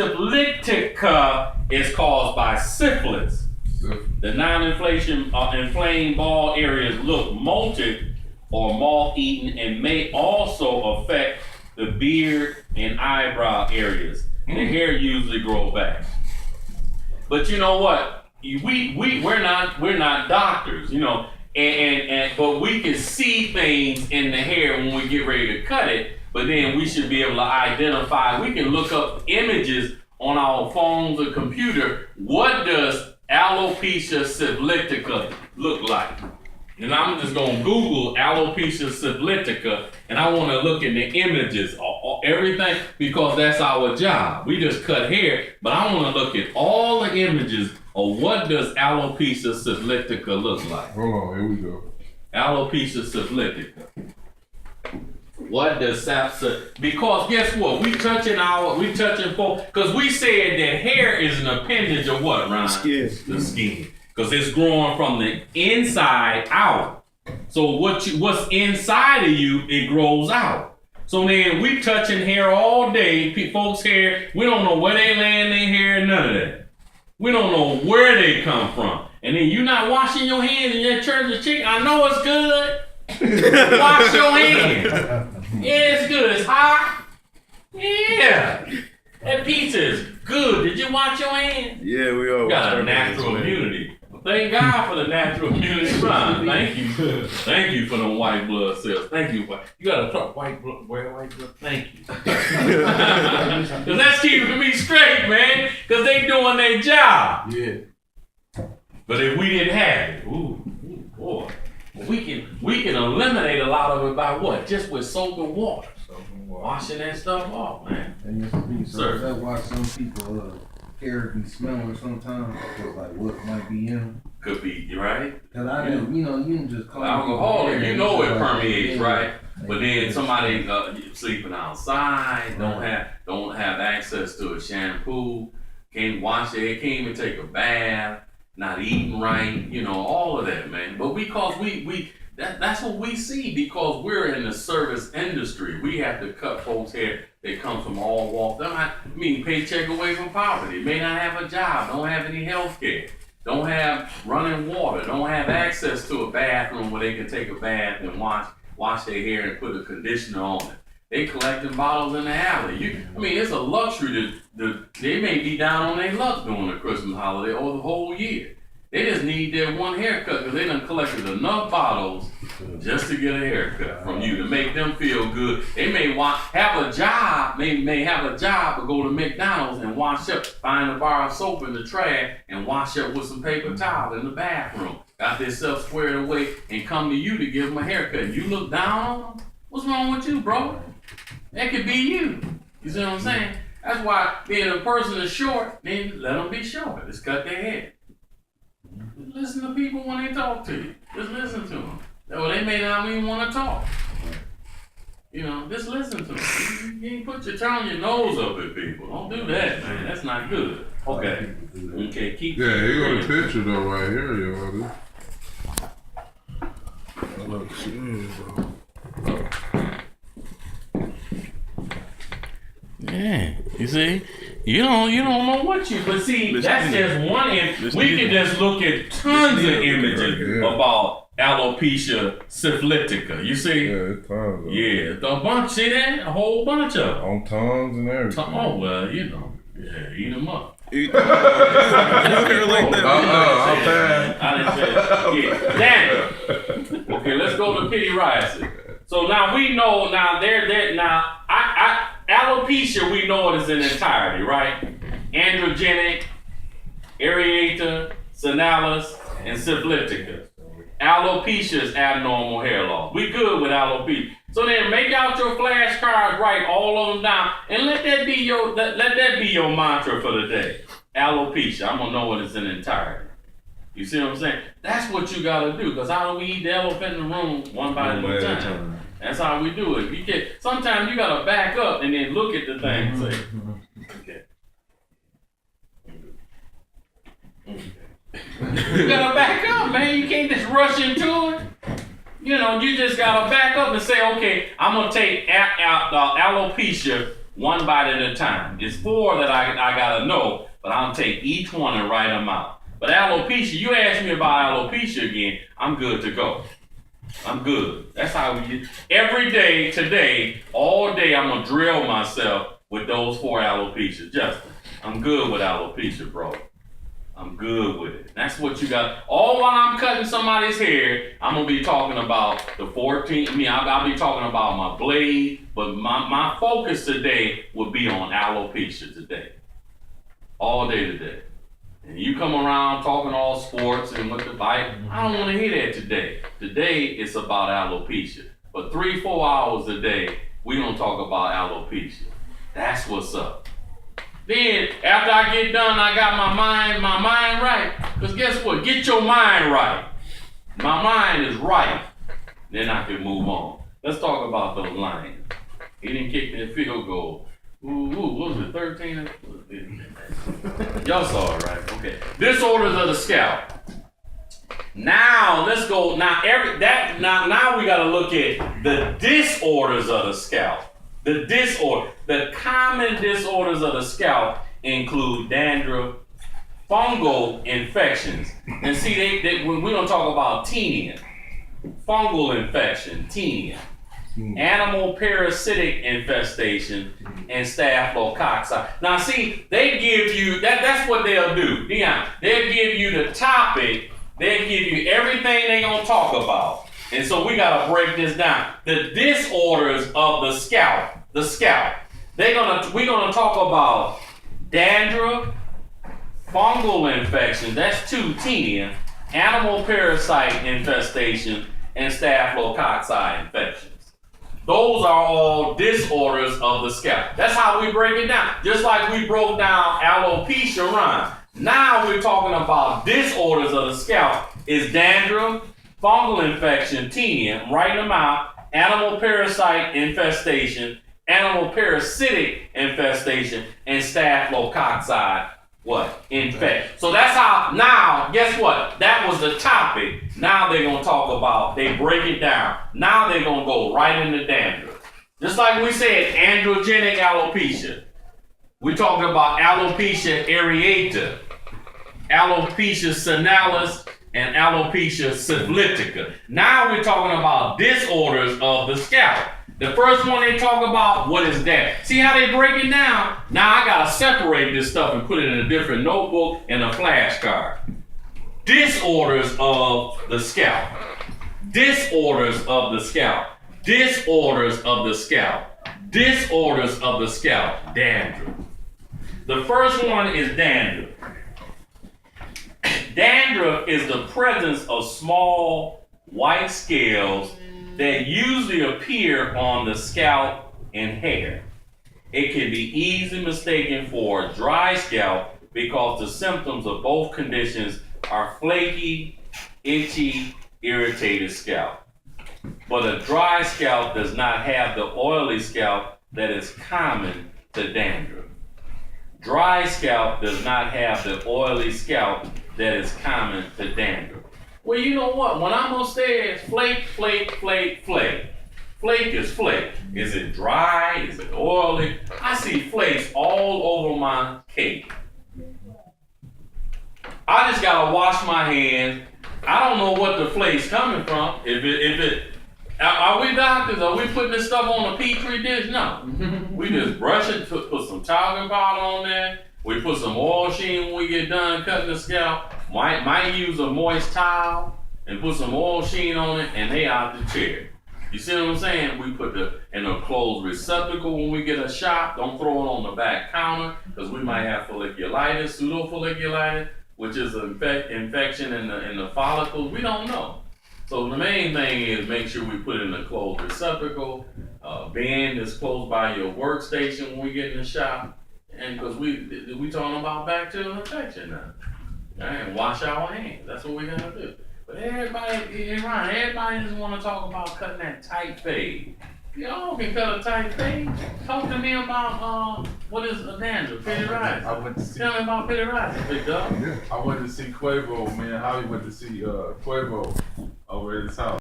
Syphilitica is caused by syphilis. The inflamed bald areas look molted or moth-eaten and may also affect the beard and eyebrow areas. The hair usually grow back. But you know what? We're not doctors, you know, but we can see things in the hair when we get ready to cut it. But then we should be able to identify. We can look up images on our phones or computer. What does alopecia syphilitica look like? And I'm just going to Google alopecia syphilitica, and I want to look at the images, everything, because that's our job. We just cut hair, but I want to look at all the images of what does alopecia syphilitica look like. Hold on, here we go. Alopecia syphilitica. What does because guess what? We touching because we said that hair is an appendage of what, Ron? Skin. The skin. Because it's growing from the inside out. So what's inside of you, it grows out. So then we touching hair all day, folks' hair, we don't know where they land their hair, none of that. We don't know where they come from. And then you not washing your hands in your church of chicken. I know it's good. Wash your hands. Yeah, it's good. It's hot. Yeah. That pizza is good. Did you wash your hands? Yeah, we all got a natural immunity. Thank God for the natural immunity. Ron, thank you. Thank you for the white blood cells. Thank you. You got to talk white blood. Thank you. Because that's keeping me straight, man. Because they doing their job. Yeah. But if we didn't have it, ooh, boy. We can eliminate a lot of it by what? Just with soap and water. Washing that stuff off, man. And that's why some people hair be smelling sometimes because like what might be in them. Could be, right? Cause I didn't, you can just call alcohol, you know it permeates, right? Like, but then somebody sleeping outside, don't have access to a shampoo, can't wash their hair, can't even take a bath, not eating right, all of that, man. But because that's what we see, because we're in the service industry. We have to cut folks' hair that comes from all walks. Paycheck away from poverty. May not have a job, don't have any health care, don't have running water, don't have access to a bathroom where they can take a bath and wash their hair and put a conditioner on it. They collecting bottles in the alley. It's a luxury they may be down on their luck during the Christmas holiday or the whole year. They just need their one haircut because they done collected enough bottles just to get a haircut from you to make them feel good. They may have a job, may have a job, but go to McDonald's and wash up, find a bar of soap in the trash and wash up with some paper towel in the bathroom. Got themselves squared away and come to you to give them a haircut. You look down on them? What's wrong with you, bro? That could be you. You see what I'm saying? That's why being a person is short, then let them be short. Just cut their hair. Listen to people when they talk to you. Just listen to them. Or they may not even want to talk. Just listen to them. You ain't turn your nose up at people. Don't do that, man. That's not good. Okay. Okay, keep. Yeah, you got a picture though right here, yo. Yeah, you see, you don't know what but see, that's just one image. We can just look at tons of images about alopecia syphilitica. You see? Yeah, it's tons. Yeah, a bunch. See that? A whole bunch of them. On tongues and everything. Oh well, yeah, eat them up. Eat them like that. I didn't say that. Yeah, damn it. Okay, let's go to Pity Riot. So now we know. Now alopecia, we know it is in entirety, right? Androgenic, areata, senalis, and syphilitica. Alopecia is abnormal hair loss. We good with alopecia. So then make out your flashcards, write all of them down, and let that be your mantra for the day. Alopecia. I'm gonna know what is in entirety. You see what I'm saying? That's what you gotta do, because how do we eat the elephant in the room one bite at a time? That's how we do it. Sometimes you gotta back up and then look at the thing and say, okay. You gotta back up, man. You can't just rush into it. You just gotta back up and say, okay, I'm gonna take alopecia one bite at a time. It's 4 that I gotta know, but I'll take each one and write them out. But alopecia, you ask me about alopecia again, I'm good to go. I'm good. That's how we every day, today, all day, I'm gonna drill myself with those 4 alopecias. Justin, I'm good with alopecia, bro. I'm good with it. That's what you got. All while I'm cutting somebody's hair, I'm gonna be talking about the 14. I'll be talking about my blade, but my focus today will be on alopecia today. All day today. And you come around talking all sports and what the bike, I don't want to hear that today. Today it's about alopecia. But 3-4 hours a day, we gonna talk about alopecia. That's what's up. Then after I get done, I got my mind right. Cause guess what? Get your mind right. My mind is right. Then I can move on. Let's talk about those Lions. He didn't kick that field goal. What was it, 13? Y'all saw it, right? Okay. Disorders of the scalp. Now let's go. Now we gotta look at the disorders of the scalp. The common disorders of the scalp include dandruff, fungal infections, and see when we're gonna talk about tinea, fungal infection, tinea. Animal parasitic infestation and staphylococcus. Now see, they give you, that's what they'll do, Dion. They'll give you the topic, they'll give you everything they're gonna talk about. And so we gotta break this down. The disorders of the scalp. We're gonna talk about dandruff, fungal infection, that's 2, tinea, animal parasite infestation, and staphylococcus infection. Those are all disorders of the scalp. That's how we break it down. Just like we broke down alopecia, Ron. Now we're talking about disorders of the scalp. Is dandruff, fungal infection, tinea, I'm writing them out, animal parasite infestation, animal parasitic infestation, and staphylococcus infect. So that's how, now, guess what? That was the topic. Now they're going to talk about, they break it down. Now they're going to go right into dandruff. Just like we said, androgenic alopecia. We're talking about alopecia areata, alopecia senalis, and alopecia syphilitica. Now we're talking about disorders of the scalp. The first one they talk about, what is that? See how they break it down? Now I gotta separate this stuff and put it in a different notebook and a flashcard. Disorders of the scalp. Disorders of the scalp. Disorders of the scalp. Disorders of the scalp. Dandruff. The first one is dandruff. Dandruff is the presence of small white scales that usually appear on the scalp and hair. It can be easily mistaken for a dry scalp because the symptoms of both conditions are flaky, itchy, irritated scalp. But a dry scalp does not have the oily scalp that is common to dandruff. Dry scalp does not have the oily scalp that is common to dandruff. Well, you know what? When I'm upstairs, flake, flake, flake, flake. Flake is flake. Is it dry? Is it oily? I see flakes all over my cake. I just gotta wash my hands. I don't know what the flake's coming from. Are we doctors? Are we putting this stuff on a petri dish? No. We just brush it, put some talcum powder on there. We put some oil sheen when we get done cutting the scalp. Might use a moist towel and put some oil sheen on it, and they out the chair. You see what I'm saying? We put in a closed receptacle when we get a shot. Don't throw it on the back counter because we might have folliculitis, pseudofolliculitis, which is an infection in the follicles. We don't know. So the main thing is make sure we put it in a closed receptacle. Bin is close by your workstation when we get in the shop. And because we talking about bacterial infection now. And wash our hands. That's what we gotta do. But everybody just wanna talk about cutting that tight fade. Y'all can cut a tight fade. Talk to me about what is a dandruff, pityriasis. I went to see. Tell me about pityriasis, big dog. I went to see Quavo, man. Howie went to see Quavo over at his house.